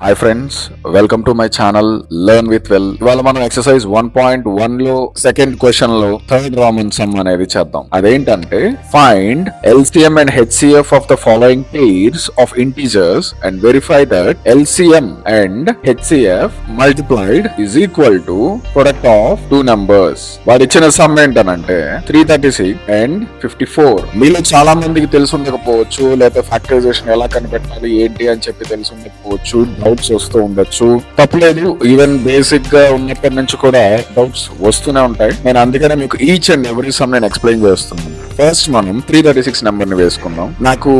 Hi friends, welcome to my channel learn with well. ఇవాళ మనం exercise 1.1 లో second question లో థర్డ్ రామన్ సమ్ అనేది చేద్దాం. అదేంటంటే find LCM and HCF of the following pairs of integers and verify that LCM and HCF multiplied is equal to product of two numbers. వాడు ఇచ్చిన some ఏంటనంటే 336 అండ్ 54. మీలో చాలా మందికి తెలిసి ఉండకపోవచ్చు, లేకపోతే ఫ్యాక్టరైజేషన్ ఎలా కనిపెట్టాలి ఏంటి అని చెప్పి తెలిసి ఉండకపోవచ్చు, డౌట్స్ వస్తూ ఉండొచ్చు. తప్పలేదు, ఈవెన్ బేసిక్ గా ఉన్నప్పటి నుంచి కూడా డౌట్స్ వస్తూనే ఉంటాయి. నేను అందుకనే మీకు ఈచ్ అండ్ ఎవ్రీ సమ్ నేను ఎక్స్ప్లెయిన్ చేస్తున్నాను. ఫస్ట్ మనం 336 నెంబర్ ని వేసుకుందాం. నాకు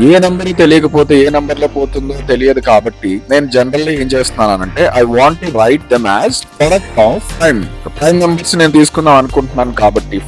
ఏ నెంబర్ తెలియకపోతే ఏ నెంబర్ లో పోతుందో తెలియదు కాబట్టి నేను జనరల్లీ ఏం చేస్తున్నానంటే I want to write them as product of prime numbers నేను తీసుకుందాం అనుకుంటున్నాను. కాబట్టి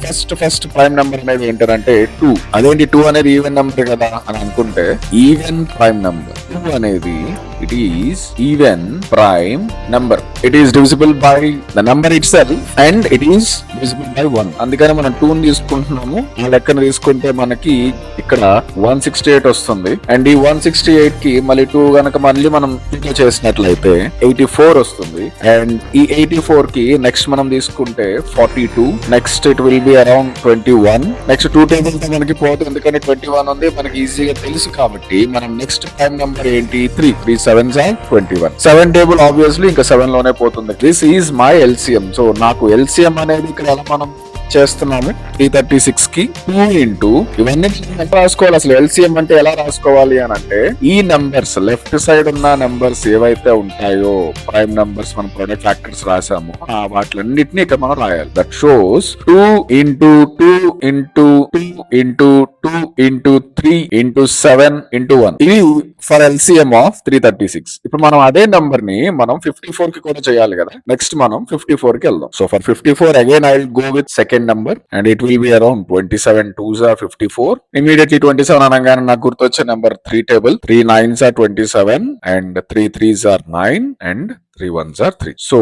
ఫస్ట్ ప్రైమ్ నెంబర్ అనేది ఏంటంటే 2. అదేంటి 2 అనేది ఈవెన్ నెంబర్ కదా అని అనుకుంటే ఈవెన్ ప్రైమ్ నెంబర్ 2 అనేది it is even prime number. It is divisible by the number itself and it is divisible by 1. అందుకని మనం 2 ని తీసుకుంటున్నాము. ఆ లెక్కన తీసుకుంటే మనకి ఇక్కడ 168 వస్తుంది. అండ్ ఈ 168 కి మళ్ళీ 2 గనక మళ్ళీ మనం ఇంట్లో చేసినట్లయితే 84 వస్తుంది. అండ్ ఈ 84 కి నెక్స్ట్ మనం తీసుకుంటే 42. Next it will be around 21. Next 2 table తో మనకి పోతుంది, ఎందుకంటే 21 ఉంది మనకి ఈజీగా తెలుసు. కాబట్టి మనం నెక్స్ట్ ప్రైమ్ నెంబర్ ఏంటి 3 7s are 21. 7 టేబుల్ ఆబ్వియస్లీ ఇంకా 7 లోనే పోతుంది. This is my LCM. So నాకు ఎల్సిఎం అనేది ఇక్కడ ఎలా మనం చేస్తున్నాము 336 కి 2 ఇంటూ ఇవన్నీ రాసుకోవాలి. అసలు ఎల్సిఎం అంటే ఎలా రాసుకోవాలి అని అంటే ఈ నంబర్స్ లెఫ్ట్ సైడ్ ఉన్న నంబర్స్ ఏవైతే ఉంటాయో ప్రైమ్ నంబర్స్ మనం ప్రొడక్ట్ ఫ్యాక్టర్స్ రాసాము వాటిలన్నిటిని ఇక్కడ మనం రాయాలి. That shows 2 into 2 into 2 into 2 into 3 into 7 into 1. ఇవి ఫర్ ఎల్సిఎం ఆఫ్ 336. ఇప్పుడు మనం అదే నంబర్ ని మనం 54 కి కూడా చేయాలి కదా. నెక్స్ట్ మనం 54 కి వెళ్దాం. So for 54 again I will go with second number and it will be around 27 2s are 54. Immediately 27 అనగానే నాకు గుర్తొచ్చే number 3 table. 3 9s are 27 and 3 3s are 9 and 3 1s are 3. So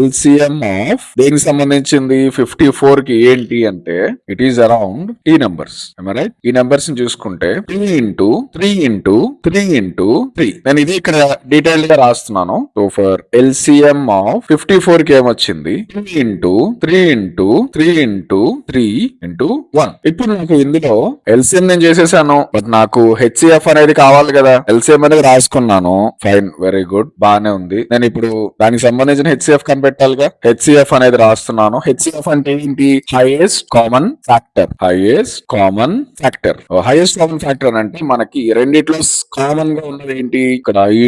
LCM of దేనికి సంబంధించింది 54 కి ఏంటి అంటే ఇట్ ఈస్ అరౌండ్ ఈ numbers. Right, ఈ నంబర్స్ ని చూసుకుంటే 3 ఇంటూ 3 ఇంటూ 3 ఇంటూ 3. నేను ఇది ఇక్కడ డీటెయిల్ గా రాస్తున్నాను. సో ఫర్ LCM ఆఫ్ 54 కి ఏమొచ్చింది 3 ఇంటూ 3 ఇంటూ 3 ఇంటూ 3 ఇంటూ 1. ఇప్పుడు నాకు ఇందులో LCM నేను చేసేసాను, బట్ నాకు HCF అనేది కావాలి కదా. LCM అనేది రాసుకున్నాను. ఫైన్, వెరీ గుడ్, బానే ఉంది. నేను ఇప్పుడు దానికి సంబంధించిన హెచ్సిఎఫ్ కనిపెట్టాలిగా. హెచ్సిఎఫ్ అనేది రాస్తున్నాను. హెచ్సిఎఫ్ అంటే ఏంటి? Highest common factor. Highest common factor. Highest common factor అంటే మనకి రెండిట్లో కామన్ గా ఉన్నది ఏంటి? ఇక్కడ ఈ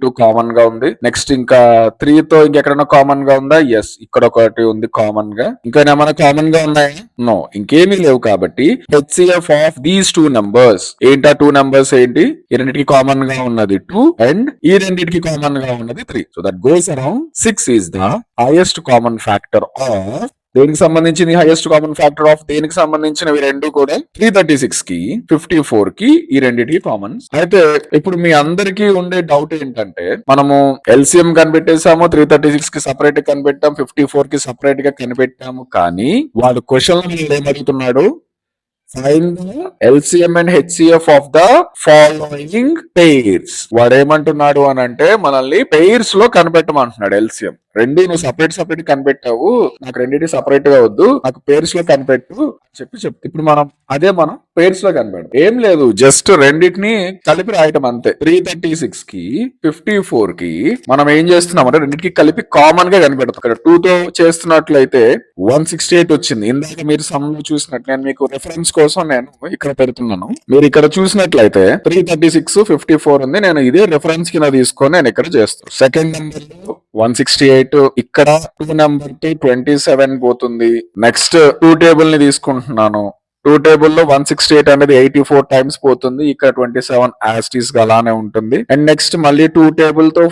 టూ కామన్ గా ఉంది. నెక్స్ట్ ఇంకా 3 తో ఇంకెక్కడైనా కామన్ గా ఉందా? ఎస్, ఇక్కడ ఒకటి ఉంది కామన్ గా. ఇంకా ఏమైనా కామన్ గా ఉన్నాయా? నో, ఇంకేమీ లేవు. కాబట్టి హెచ్సిఎఫ్ ఆఫ్ దీస్ 2 నంబర్స్ ఏంటా? 2 నంబర్స్ ఏంటి? ఈ రెండింటికి కామన్ గా ఉన్నది 2 అండ్ ఈ రెండింటికి కామన్ గా ఉన్నది 3. So that goes around 6 is the highest common factor of దేనికి సంబంధించింది హైయెస్ట్ కామన్ ఫ్యాక్టర్ ఆఫ్ దేనికి సంబంధించినవి రెండు కూడా 336 కి 54 కి ఈ రెండింటికి కామన్. అయితే ఇప్పుడు మీ అందరికీ ఉండే డౌట్ ఏంటంటే మనము ఎల్సిఎం కనిపెట్టేసాము, 336 కి సపరేట్ గా కనిపెట్టాం, 54 కి సపరేట్ గా కనిపెట్టాము. కానీ వాడు question ఏమడుగుతున్నాడు? Find the LCM and HCF of the following pairs. వాడు ఏమంటున్నాడు అని అంటే మనల్ని పెయిర్స్ లో కనిపెట్టమంటున్నాడు. ఎల్సిఎం రెండు నువ్వు సపరేట్ కనిపెట్టావు, నాకు రెండింటి సపరేట్ గా వద్దు, నాకు పేర్స్ లో కనిపెట్టు చెప్పి ఇప్పుడు మనం పేర్స్ లో కనిపెడతాం. ఏం లేదు, జస్ట్ రెండింటిని కలిపి రాయటం అంతే. 336 కి 54 కి మనం ఏం చేస్తున్నాం అంటే రెండింటికి కలిపి కామన్ గా కనిపెడతాం. ఇక్కడ 2 తో చేస్తున్నట్లయితే 168 వచ్చింది. ఇందాక మీరు సమ్ లో చూసినట్లు నేను మీకు రెఫరెన్స్ కోసం నేను ఇక్కడ పెడుతున్నాను. మీరు ఇక్కడ చూసినట్లయితే 336 54 ఉంది. నేను ఇదే రెఫరెన్స్ కింద తీసుకొని నేను ఇక్కడ చేస్తాను. సెకండ్ నెంబర్ లో 168, ఇక్కడ 2 నెంబర్ కి 27 పోతుంది. నెక్స్ట్ 2 టేబుల్ ని తీసుకుంటున్నాను. 2 టేబుల్ లో 168 అనేది 84 టైమ్స్ పోతుంది. ఇక్కడ 27 యాస్టీస్ గా అలానే ఉంటుంది. అండ్ నెక్స్ట్ మళ్ళీ 2 టేబుల్ తో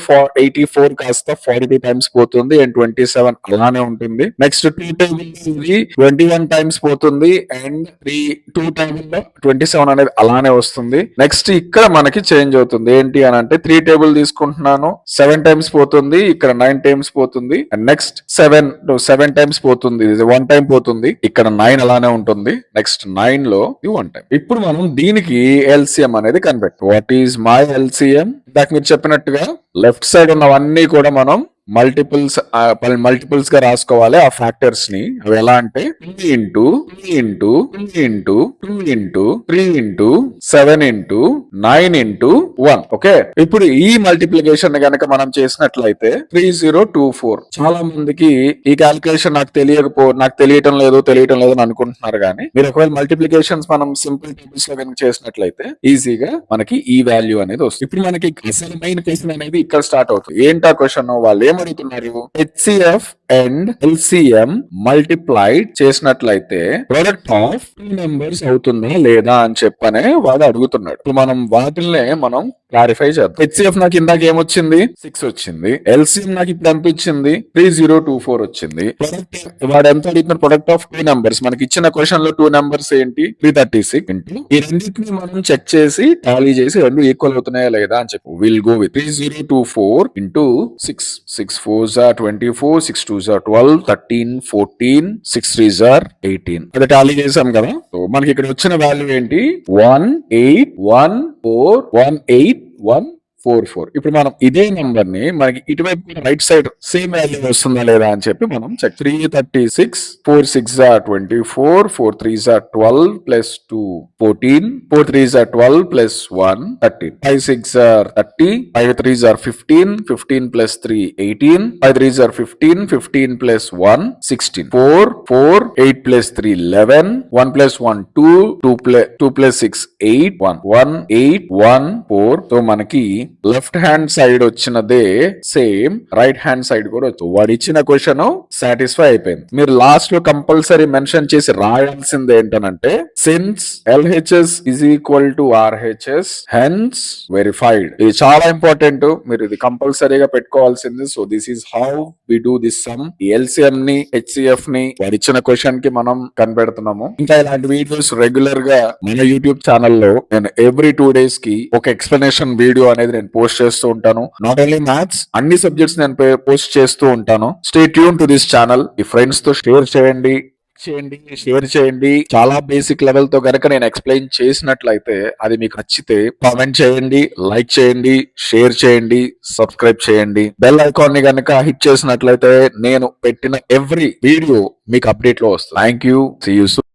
84 కాస్త 42 టైమ్స్ పోతుంది అండ్ 27 అలానే ఉంటుంది. నెక్స్ట్ 2 టేబుల్ ఇది 21 టైమ్స్ పోతుంది అండ్ 2 టేబుల్ లో 27 అనేది అలానే వస్తుంది. నెక్స్ట్ ఇక్కడ మనకి చేంజ్ అవుతుంది. ఏంటి అని అంటే 3 టేబుల్ తీసుకుంటున్నాను, 7 టైమ్స్ పోతుంది, ఇక్కడ 9 టైమ్స్ పోతుంది. అండ్ నెక్స్ట్ 7 టైమ్స్ పోతుంది, 1 టైం పోతుంది, ఇక్కడ 9 అలానే ఉంటుంది. నెక్స్ట్ నెక్స్ట్ 9 లో ఇది 1 టైం. ఇప్పుడు మనం దీనికి ఎల్సిఎం అనేది కనిపెట్టు. What is my LCM? ఇందాక మీరు చెప్పినట్టుగా లెఫ్ట్ సైడ్ ఉన్నవన్నీ కూడా మనం మల్టిపుల్స్ గా రాసుకోవాలి ఆ ఫ్యాక్టర్స్ ని. అవి ఎలా అంటే 3 into 3 into 3 into 2 into 3 into 7 into 9 into 1. Okay, ఇప్పుడు ఈ మల్టిప్లికేషన్ గనక మనం చేసినట్లయితే 3024. చాలా మందికి ఈ క్యాలిక్యులేషన్ నాకు తెలియటం లేదు అని అనుకుంటున్నారు, కానీ మీరు ఒకవేళ మల్టిప్లికేషన్స్ మనం సింపుల్ టేబుల్స్ లో కనుక చేసినట్లయితే ఈజీగా మనకి ఈ వాల్యూ అనేది వస్తుంది. ఇప్పుడు మనకి అసలు మెయిన్ క్వశ్చన్ అనేది ఇక్కడ స్టార్ట్ అవుతుంది. ఏంటా క్వశ్చన్? వాళ్ళు ఏమడుగుతున్నారు? హెచ్సిఎఫ్ అండ్ ఎల్సిఎం మల్టిప్లైడ్ చేసినట్లయితే ప్రొడక్ట్ ఆఫ్ 2 నెంబర్స్ అవుతుందా లేదా అని చెప్పనే వాడు అడుగుతున్నాడు. ఇప్పుడు మనం వాటిల్నే మనం క్లారిఫై చేద్దాం. హెచ్సిఎఫ్ నాకు ఇందాక ఏమొచ్చింది? 6 వచ్చింది. ఎల్సిఎం నాకు ఇప్పుడు అనిపించింది 3024 వచ్చింది. ప్రొడక్ట్ వాడు ఎంత అడుగుతున్నాడు? Product of 2 numbers. మనకి ఇచ్చిన క్వశ్చన్ లో 2 నెంబర్స్ ఏంటి? 336 ఇంటూ ఈ రెండింటిని మనం చెక్ చేసి టాలీ చేసి రెండు ఈక్వల్ అవుతున్నాయా లేదా అని చెప్పి will go with 3024 into 6. 6 4s are 24, 6 2s are 12, 13, 14, 6 3s are 18. అది టాలీ చేసాం కదా. సో మనకి ఇక్కడ వచ్చిన వాల్యూ ఏంటి? 1814144. ఇప్పుడు మనం ఇదే నెంబర్ ని మనకి ఇటువైపు రైట్ సైడ్ సేమ్ వాల్యూ వస్తుందా లేదా అని చెప్పి మనం check. 336, 4 6s are 24, 4 3s are 12 plus 2 14, 4 3s are 12 plus 1 13, 5 6s are 30, 5 3s are 15, 15 plus 3 18, 5 3s are 15, 15 plus 1 16, 4 4 8 plus 3 11, 1 plus 1 2 2 plus 6 8 1 1 8 1 4. So మనకి లెఫ్ట్ హ్యాండ్ సైడ్ వచ్చినదే సేమ్ రైట్ హ్యాండ్ సైడ్ కూడా వచ్చు. వాడు ఇచ్చిన క్వశ్చన్ సాటిస్ఫై అయిపోయింది. మీరు లాస్ట్ లో compulsory mention చేసి రాయాల్సింది ఏంటనంటే since LHS is equal to RHS hence verified. ఇది చాలా ఇంపార్టెంట్, మీరు ఇది కంపల్సరీగా పెట్టుకోవాల్సింది. So this is how we do this sum. LCM ని హెచ్సిఎఫ్ ని వాడు ఇచ్చిన క్వశ్చన్ కి మనం కనిపెడుతున్నాము. ఇంకా ఇలాంటి వీడియోస్ రెగ్యులర్ గా మన యూట్యూబ్ ఛానల్లో నేను ఎవ్రీ 2 days కి ఒక ఎక్స్ప్లెనేషన్ వీడియో అనేది నేను పోస్ట్ చేస్తూ ఉంటాను. నాట్ ఓన్లీ మ్యాథ్స్, అన్ని సబ్జెక్ట్స్ నేను పోస్ట్ చేస్తూ ఉంటాను. Stay tune to this channel. ఈ ఫ్రెండ్స్ తో షేర్ చేయండి, షేర్ చేయండి. చాలా బేసిక్ లెవెల్ తో గనక నేను ఎక్స్ప్లెయిన్ చేసినట్లయితే అది మీకు నచ్చితే కామెంట్ చేయండి, లైక్ చేయండి, షేర్ చేయండి, సబ్స్క్రైబ్ చేయండి. బెల్ ఐకాన్ ని గనక హిట్ చేసినట్లయితే నేను పెట్టిన ఎవ్రీ వీడియో మీకు అప్డేట్ లో వస్తుంది. Thank you. See you soon.